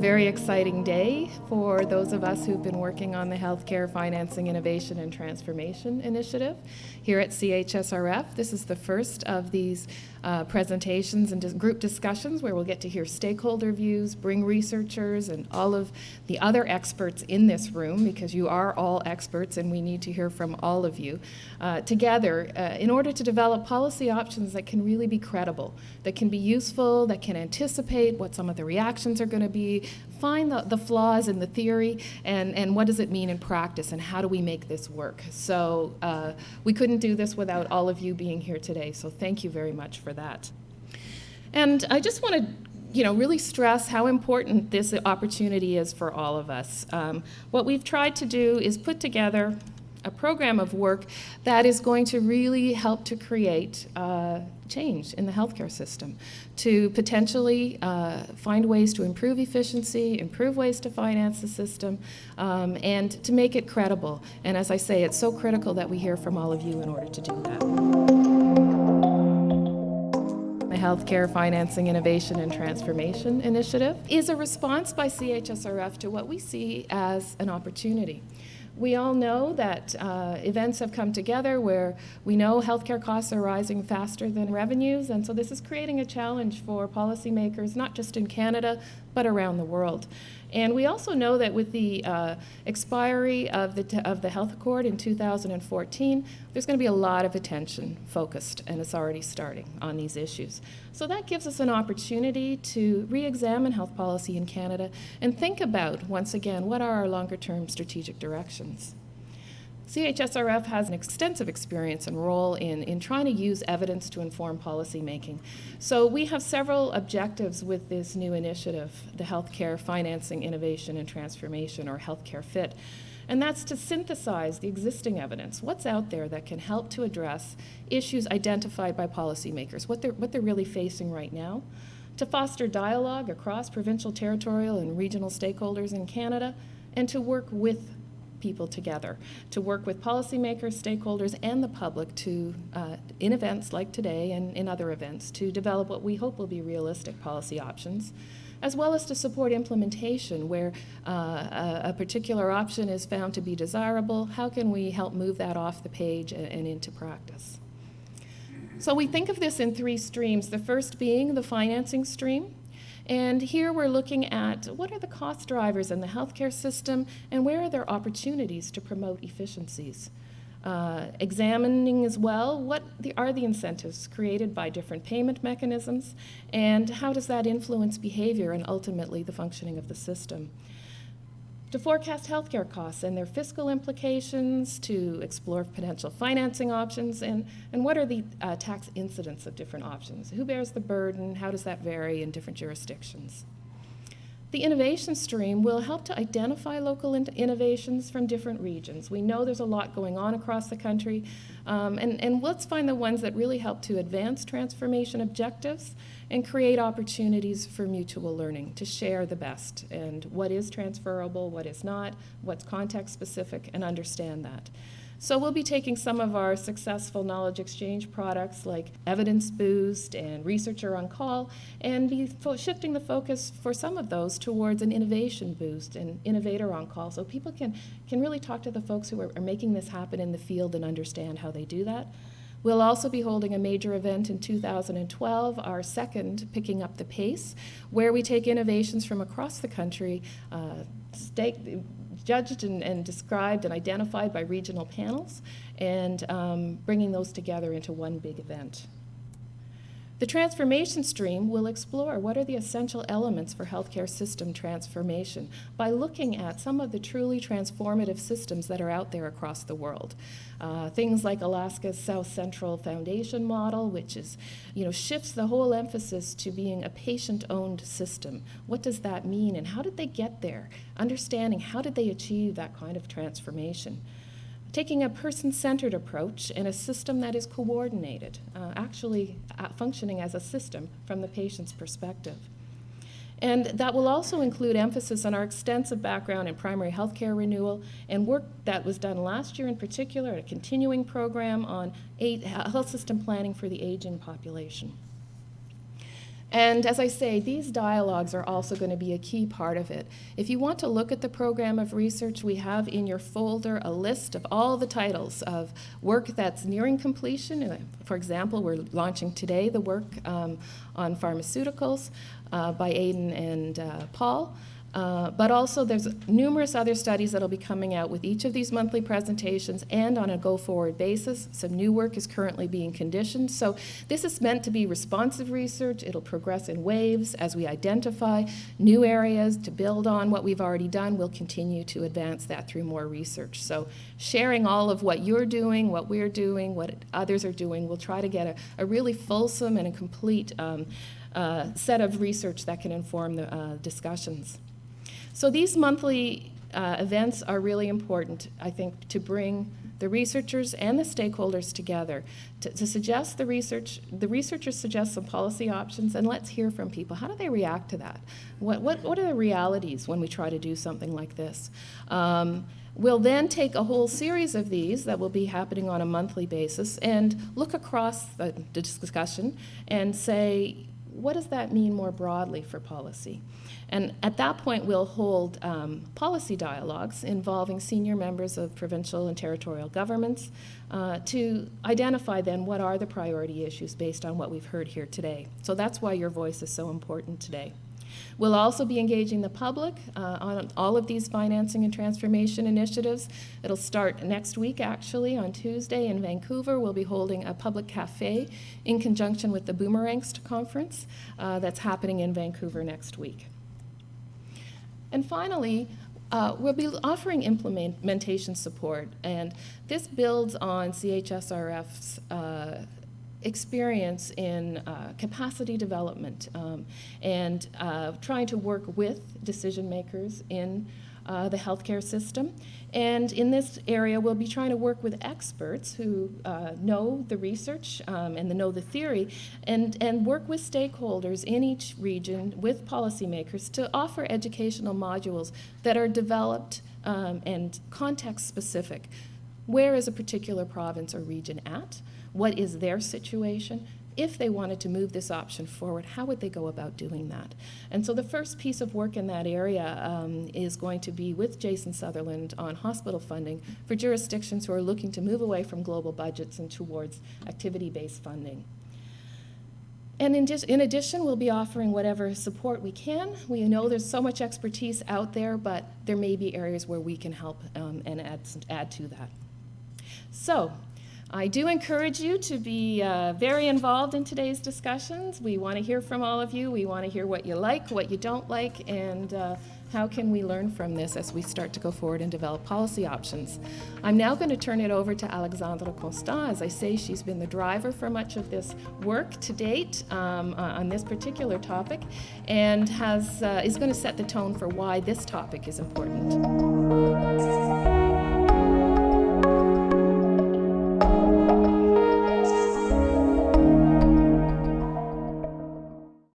very exciting day for those of us who've been working on the Healthcare Financing Innovation and Transformation Initiative here at CHSRF. This is the first of these presentations and group discussions where we'll get to hear stakeholder views, bring researchers and all of the other experts in this room, because you are all experts and we need to hear from all of you, together in order to develop policy options that can really be credible, that can be useful, that can anticipate what some of the reactions are going to be, find the flaws in the theory, and what does it mean in practice, and how do we make this work. So we couldn't do this without all of you being here today, so thank you very much for that. And I just want to really stress how important this opportunity is for all of us. What we've tried to do is put together a program of work that is going to really help to create change in the healthcare system, to potentially find ways to improve efficiency, improve ways to finance the system, and to make it credible. And as I say, it's so critical that we hear from all of you in order to do that. The Healthcare Financing Innovation and Transformation Initiative is a response by CHSRF to what we see as an opportunity. We all know that events have come together where we know healthcare costs are rising faster than revenues, and so this is creating a challenge for policymakers, not just in Canada, but around the world. And we also know that with the expiry of the Health Accord in 2014, there's going to be a lot of attention focused, and it's already starting, on these issues. So that gives us an opportunity to re-examine health policy in Canada and think about, once again, what are our longer-term strategic directions. CHSRF has an extensive experience and role in trying to use evidence to inform policy making. So we have several objectives with this new initiative, the Healthcare Financing Innovation and Transformation, or Healthcare FIT. And that's to synthesize the existing evidence, what's out there that can help to address issues identified by policymakers, what they're really facing right now, to foster dialogue across provincial, territorial, and regional stakeholders in Canada, and to work with people together, to work with policymakers, stakeholders, and the public to, in events like today and in other events, to develop what we hope will be realistic policy options, as well as to support implementation where a particular option is found to be desirable. How can we help move that off the page and into practice? So we think of this in three streams, the first being the financing stream. And here we're looking at what are the cost drivers in the healthcare system and where are there opportunities to promote efficiencies. Examining as well what are the incentives created by different payment mechanisms and how does that influence behavior and ultimately the functioning of the system. To forecast healthcare costs and their fiscal implications, to explore potential financing options, and what are the tax incidents of different options? Who bears the burden? How does that vary in different jurisdictions? The innovation stream will help to identify local innovations from different regions. We know there's a lot going on across the country, and let's find the ones that really help to advance transformation objectives and create opportunities for mutual learning, to share the best and what is transferable, what is not, what's context specific, and understand that. So we'll be taking some of our successful knowledge exchange products like Evidence Boost and Researcher on Call and be shifting the focus for some of those towards an Innovation Boost and Innovator on Call, so people can really talk to the folks who are making this happen in the field and understand how they do that. We'll also be holding a major event in 2012, our second, Picking Up the Pace, where we take innovations from across the country, judged and described and identified by regional panels, and bringing those together into one big event. The transformation stream will explore what are the essential elements for healthcare system transformation by looking at some of the truly transformative systems that are out there across the world. Things like Alaska's South Central Foundation model, which is, shifts the whole emphasis to being a patient-owned system. What does that mean, and how did they get there? Understanding how did they achieve that kind of transformation? Taking a person-centered approach in a system that is coordinated, actually functioning as a system from the patient's perspective. And that will also include emphasis on our extensive background in primary health care renewal and work that was done last year in particular, a continuing program on health system planning for the aging population. And as I say, these dialogues are also going to be a key part of it. If you want to look at the program of research, we have in your folder a list of all the titles of work that's nearing completion. For example, we're launching today the work on pharmaceuticals by Aidan and Paul. But also there's numerous other studies that will be coming out with each of these monthly presentations and on a go-forward basis. Some new work is currently being conditioned. So this is meant to be responsive research. It'll progress in waves as we identify new areas to build on what we've already done. We'll continue to advance that through more research. So sharing all of what you're doing, what we're doing, what others are doing, we'll try to get a really fulsome and a complete set of research that can inform the discussions. So these monthly events are really important, I think, to bring the researchers and the stakeholders together to suggest the researchers suggest some policy options, and let's hear from people. How do they react to that? What are the realities when we try to do something like this? We'll then take a whole series of these that will be happening on a monthly basis and look across the discussion and say, what does that mean more broadly for policy? And at that point, we'll hold policy dialogues involving senior members of provincial and territorial governments to identify then what are the priority issues based on what we've heard here today. So that's why your voice is so important today. We'll also be engaging the public on all of these financing and transformation initiatives. It'll start next week, actually, on Tuesday in Vancouver. We'll be holding a public cafe in conjunction with the Boomerangst conference that's happening in Vancouver next week. And finally, we'll be offering implementation support, and this builds on CHSRF's experience in capacity development and trying to work with decision makers in the healthcare system. And in this area, we'll be trying to work with experts who know the research and know the theory, and work with stakeholders in each region with policymakers to offer educational modules that are developed and context specific. Where is a particular province or region at? What is their situation? If they wanted to move this option forward, how would they go about doing that? And so the first piece of work in that area is going to be with Jason Sutherland on hospital funding for jurisdictions who are looking to move away from global budgets and towards activity-based funding. And in addition, we'll be offering whatever support we can. We know there's so much expertise out there, but there may be areas where we can help and add to that. So, I do encourage you to be very involved in today's discussions. We want to hear from all of you. We want to hear what you like, what you don't like, and how can we learn from this as we start to go forward and develop policy options. I'm now going to turn it over to Alexandra Constant. As I say, she's been the driver for much of this work to date on this particular topic, and is going to set the tone for why this topic is important.